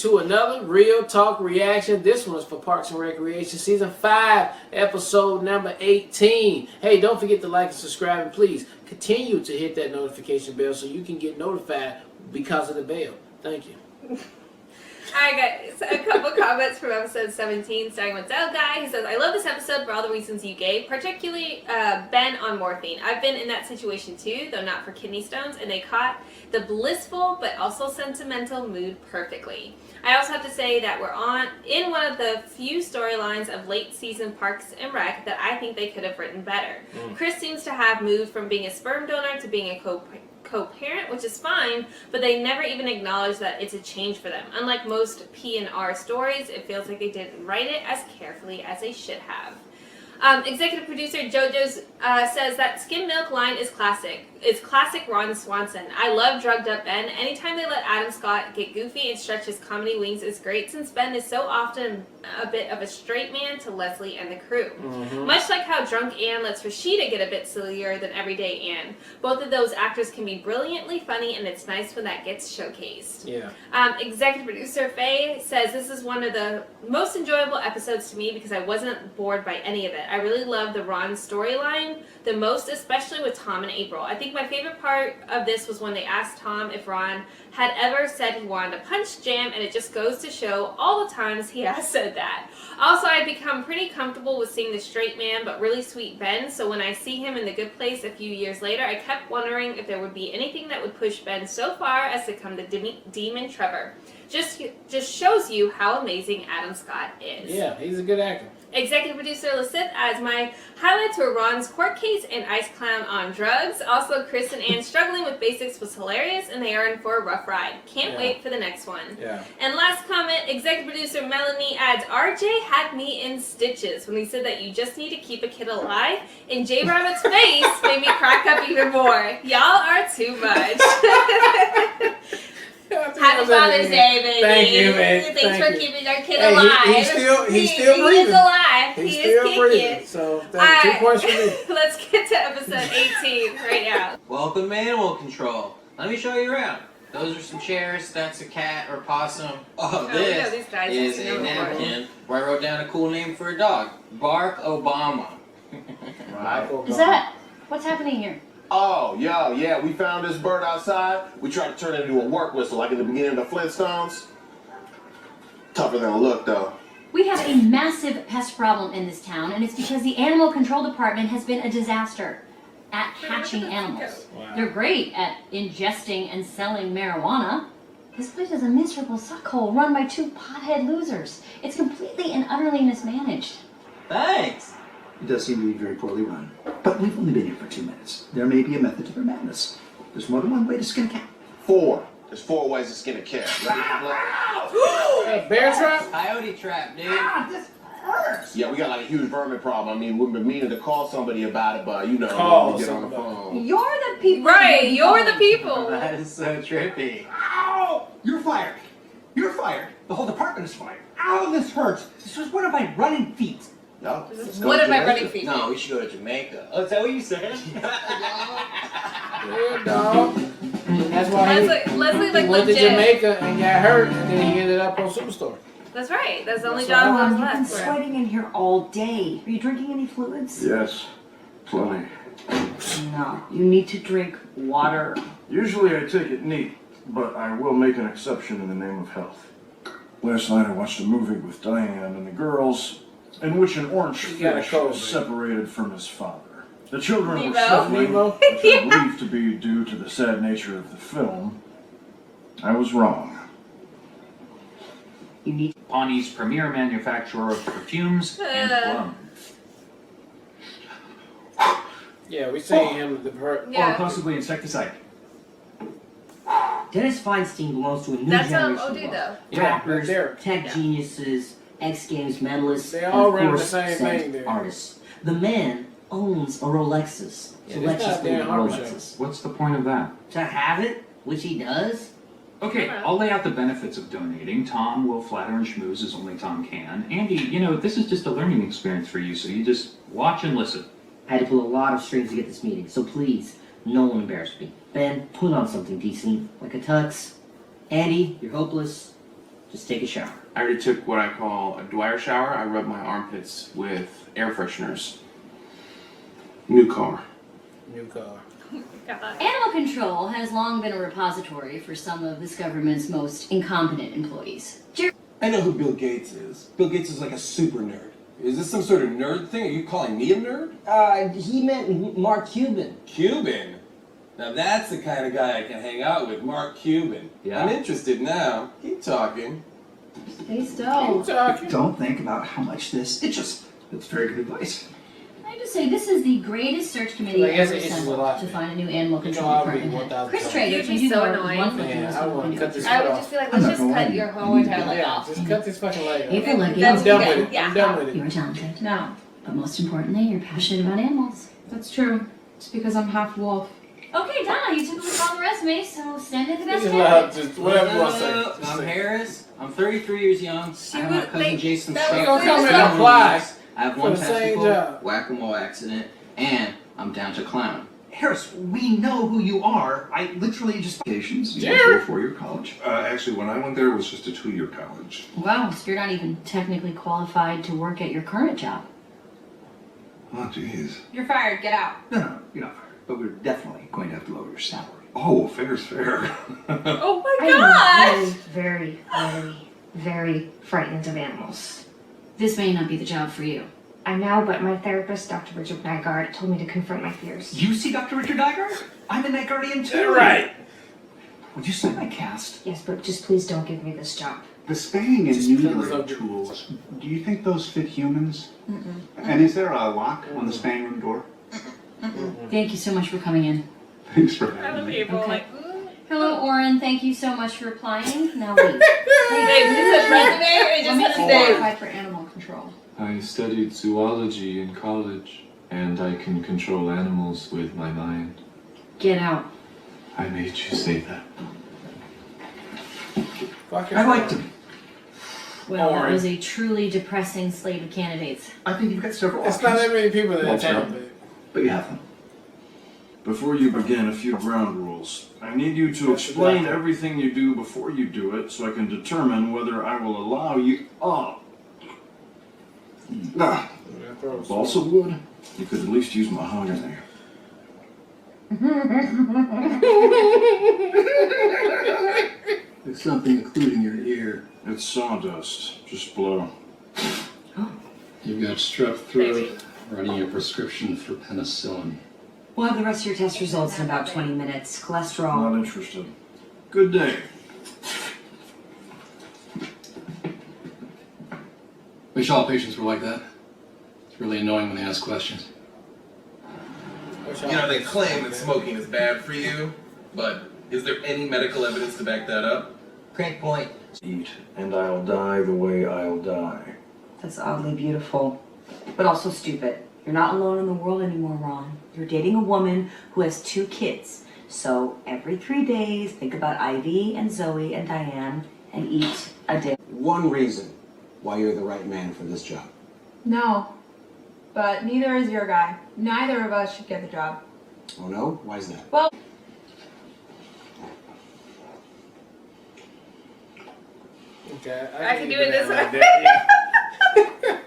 to another Real Talk reaction. This one is for Parks and Recreation Season 5, episode number 18. Hey, don't forget to like and subscribe, and please continue to hit that notification bell so you can get notified because of the bell. Thank you. Alright guys, a couple comments from episode 17, starting with Del Guy. He says, I love this episode for all the reasons you gave, particularly Ben on morphine. I've been in that situation too, though not for kidney stones, and they caught the blissful but also sentimental mood perfectly. I also have to say that we're in one of the few storylines of late season Parks and Rec that I think they could have written better. Chris seems to have moved from being a sperm donor to being a co-parent, which is fine, but they never even acknowledge that it's a change for them. Unlike most P&R stories, it feels like they didn't write it as carefully as they should have. Executive producer JoJo's says that skim milk line is classic. It's classic Ron Swanson. I love drugged up Ben. Anytime they let Adam Scott get goofy and stretch his comedy wings is great, since Ben is so often a bit of a straight man to Leslie and the crew. Much like how drunk Anne lets Rashida get a bit sillier than everyday Anne. Both of those actors can be brilliantly funny, and it's nice when that gets showcased. Yeah. Executive producer Faye says this is one of the most enjoyable episodes to me because I wasn't bored by any of it. I really love the Ron storyline the most, especially with Tom and April. I think my favorite part of this was when they asked Tom if Ron had ever said he wanted to punch Jam, and it just goes to show all the times he has said that. Also, I've become pretty comfortable with seeing the straight man but really sweet Ben, so when I see him in The Good Place a few years later, I kept wondering if there would be anything that would push Ben so far as to come to Demon Trevor. Just shows you how amazing Adam Scott is. Yeah, he's a good actor. Executive producer Lasith adds, my highlights were Ron's court case and Ice Clown on drugs. Also, Chris and Ann struggling with basics was hilarious, and they are in for a rough ride. Can't wait for the next one. Yeah. And last comment, executive producer Melanie adds, RJ had me in stitches when he said that you just need to keep a kid alive, and J Rabbit's face made me crack up even more. Y'all are too much. Happy Father's Day, baby. Thank you, man. Thanks for keeping our kid alive. He's still breathing. He is alive. He's he still is breathing. So, 2 points for me. Let's get to episode 18 right now. Welcome, Animal Control. Let me show you around. Those are some chairs. That's a cat or possum. Oh, this is a napkin where I wrote down a cool name for a dog. Bark Obama. Is that... What's happening here? Oh, yeah, we found this bird outside. We tried to turn it into a work whistle like in the beginning of the Flintstones. Tougher than it looked, though. We have a massive pest problem in this town, and it's because the animal control department has been a disaster at hatching animals. Wow. They're great at ingesting and selling marijuana. This place is a miserable suckhole run by 2 pothead losers. It's completely and utterly mismanaged. Thanks. It does seem to be very poorly run. But we've only been here for 2 minutes. There may be a method to their madness. There's more than one way to skin a cat. 4. There's 4 ways to skin a cat. Bear trap? Coyote trap, dude. This hurts! Yeah, we got like a huge vermin problem. I mean, we've been meaning to call somebody about it, but you know, Call we get on the somebody. phone. You're the people. Right, you're the people. That is so trippy. Ow! You're fired. You're fired. The whole department is fired. Ow, this hurts. This was one of my running feet. No. What am I running feet? No, we should go to Jamaica. Oh, is that what you said? Yeah, dog. That's why Leslie he went to legit. Jamaica and got hurt, and then he ended up on Superstore. That's right. That's the only That's job right. that was You've been left. for him. sweating in here all day. Are you drinking any fluids? Yes, plenty. No. You need to drink water. Usually I take it neat, but I will make an exception in the name of health. Last night I watched a movie with Diane and the girls, in which an orange You got a fish cold, was separated from his father. The children Nemo. were suffering, Nemo. which I believe to be due to the sad nature of the film. I was wrong. You need Pawnee's premier manufacturer of perfumes and cologne. Yeah, we seen him at the Or Yeah. possibly insecticide. Dennis Feinstein belongs to a new That's generation Odoo, of though. rappers, Derek. tech geniuses, X Games medalists, They and all of run the course, same sex thing there. artists. The man owns a Rolexes. Yeah, So this let's just goddamn leave Harper show. Rolexes. What's the point of that? To have it, which he does. Okay, I'll lay out the benefits of donating. Tom will flatter and schmooze as only Tom can. Andy, this is just a learning experience for you, so you just watch and listen. I had to pull a lot of strings to get this meeting, so please, no one embarrass me. Ben, put on something decent, like a tux. Andy, you're hopeless. Just take a shower. I already took what I call a Dwyer shower. I rub my armpits with air fresheners. New car. New car. Animal control has long been a repository for some of this government's most incompetent employees. I know who Bill Gates is. Bill Gates is like a super nerd. Is this some sort of nerd thing? Are you calling me a nerd? He meant Mark Cuban. Cuban? Now that's the kind of guy I can hang out with, Mark Cuban. Yeah. I'm interested now. Keep talking. Stay still. Don't think about how much this itches. It's very good advice. I just say this is the greatest search committee Like, I guess ever it itches a assembled lot, to man. find a new animal You know, control I'll read department. 1,000 Chris times. Traeger You'd can be do so more annoying. one for Man, most I people want can to do cut this it. I would off. just be like, I'm let's not just gonna cut lie. your whole entire leg Yeah, off. just cut this fucking leg off. April, look, That's I'm done good. with it. Yeah. I'm done with it. You're talented. No, But most importantly, you're passionate about animals. that's true. It's because I'm half wolf. Okay, Donna, you took a look on the resume, so send in the best Just loud, candidate. just whatever you want to say. Hello, Just I'm say. Harris. I'm 33 years young. She I have my was- cousin they- Jason's that truck. was Don't come in the and apply I have for one the same testicle, job. whack-a-mole accident, and I'm down to clown. Harris, we know who you are. I literally just vacations. You Jerry. went to a 4-year college. Actually, when I went there, it was just a 2-year college. Wow, so you're not even technically qualified to work at your current job. Oh, jeez. You're fired. Get out. No, you're not fired. But we're definitely going to have to lower your salary. Oh, fair's fair. Oh my I gosh! am very, very, very frightened of animals. This may not be the job for you. I know, but my therapist, Dr. Richard Nygaard, told me to confront my fears. You see Dr. Richard Nygaard? I'm a night guardian too. You're right. Would you sign my cast? Yes, but just please don't give me this job. The spaying and Just fill this neutering up. tools, do you think those fit humans? And is there a lock on the spaying room door? Thank you so much for coming in. Thanks for Other having me. people Okay. like, Hello, Oren. Thank you so much for applying. Now leave. Wait, it says resume or it just Let me says see name? qualified for animal control. I studied zoology in college, and I can control animals with my mind. Get out. I made you say that. I liked him. Well, that Oren. was a truly depressing slate of candidates. I think you've got several It's options. not that many people that What's have up? time, babe. But you have them. Before you begin, a few ground rules. I need you to explain everything you do before you do it so I can determine whether I will allow you. Balsa wood? You could at least use mahogany. There's something including your ear. It's sawdust. Just blow. You've got strep throat. Writing a prescription for penicillin. We'll have the rest of your test results in about 20 minutes. Cholesterol. Not interested. Good day. Wish all patients were like that. It's really annoying when they ask questions. You know, they claim that smoking is bad for you, but is there any medical evidence to back that up? Great point. Eat, and I'll die the way I'll die. That's oddly beautiful, but also stupid. You're not alone in the world anymore, Ron. You're dating a woman who has 2 kids. So every 3 days, think about Ivy and Zoe and Diane and eat a day. One reason why you're the right man for this job. No, but neither is your guy. Neither of us should get the job. Oh no? Why is that? Well, Okay, I can do it this like way. that, yeah.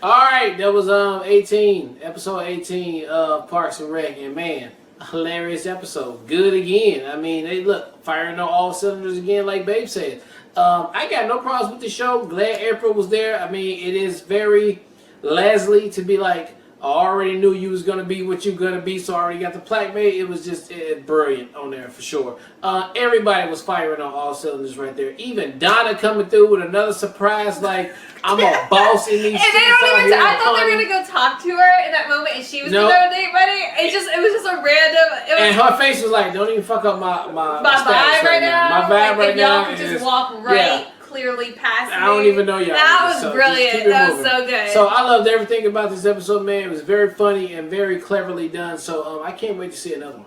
All right, that was 18, episode 18 of Parks and Rec, and man, a hilarious episode. Good again. I mean, they look firing on all cylinders again, like Babe said. I got no problems with the show. Glad April was there. I mean, it is very Leslie to be like, I already knew you was gonna be what you gonna be, so I already got the plaque made. It was just brilliant on there for sure. Everybody was firing on all cylinders right there. Even Donna coming through with another surprise, like I'm a boss in these. And they streets don't out even. here I thought they were hunting. gonna go talk to her in that moment, and she was Nope. gonna date buddy. It was just a random. It was And her face was like, "Don't even fuck up my my status vibe right now. My vibe like, right if y'all now could is just walk right, yeah. clearly past me. I don't even know y'all. That niggas, was so just brilliant. keep it That was moving. so good. So I loved everything about this episode, man. It was very funny and very cleverly done. So I can't wait to see another one.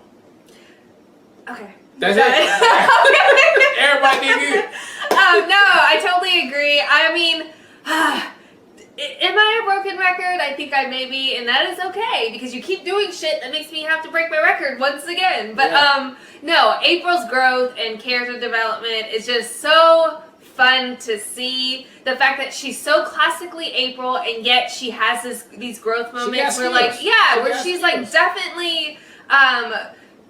Okay. That's it. Everybody did good. No, I totally agree. I mean, am I a broken record? I think I may be, and that is okay because you keep doing shit that makes me have to break my record once again. But Yeah. no, April's growth and character development is just so fun to see. The fact that she's so classically April, and yet she has these growth moments where, like, where she's like definitely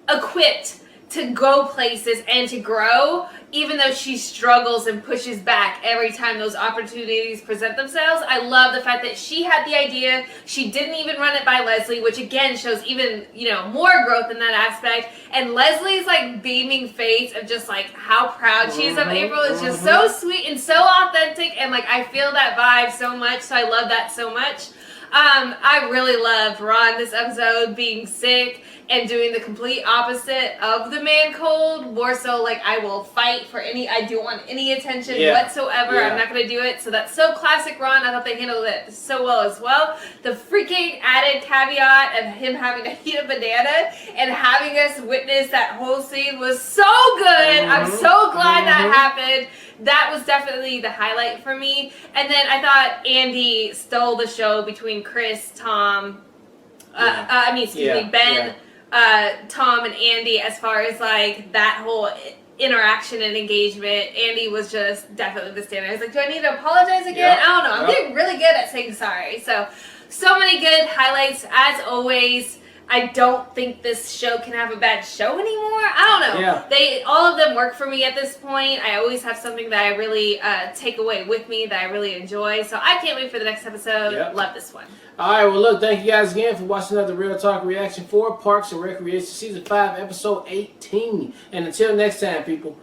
equipped to go places and to grow, even though she struggles and pushes back every time those opportunities present themselves. I love the fact that she had the idea. She didn't even run it by Leslie, which again shows even, more growth in that aspect. And Leslie's like beaming face of just like how proud she is of April is just so sweet and so authentic, and like I feel that vibe so much, so I love that so much. I really loved Ron this episode being sick and doing the complete opposite of the man cold. More so like, I will fight for I don't want any attention whatsoever. I'm not going to do it. So that's so classic Ron. I thought they handled it so well as well. The freaking added caveat of him having to eat a banana and having us witness that whole scene was so good. I'm so glad that happened. That was definitely the highlight for me. And then I thought Andy stole the show between Chris, Tom, Ben, Tom, and Andy, as far as like that whole interaction and engagement. Andy was just definitely the standard. I was like, do I need to apologize again? I don't know. I'm getting really good at saying sorry. So many good highlights as always. I don't think this show can have a bad show anymore. I don't know. All of them work for me at this point. I always have something that I really take away with me that I really enjoy. So I can't wait for the next episode. Love this one. All right, well, look, thank you guys again for watching another Real Talk reaction for Parks and Recreation Season 5, Episode 18. And until next time, people,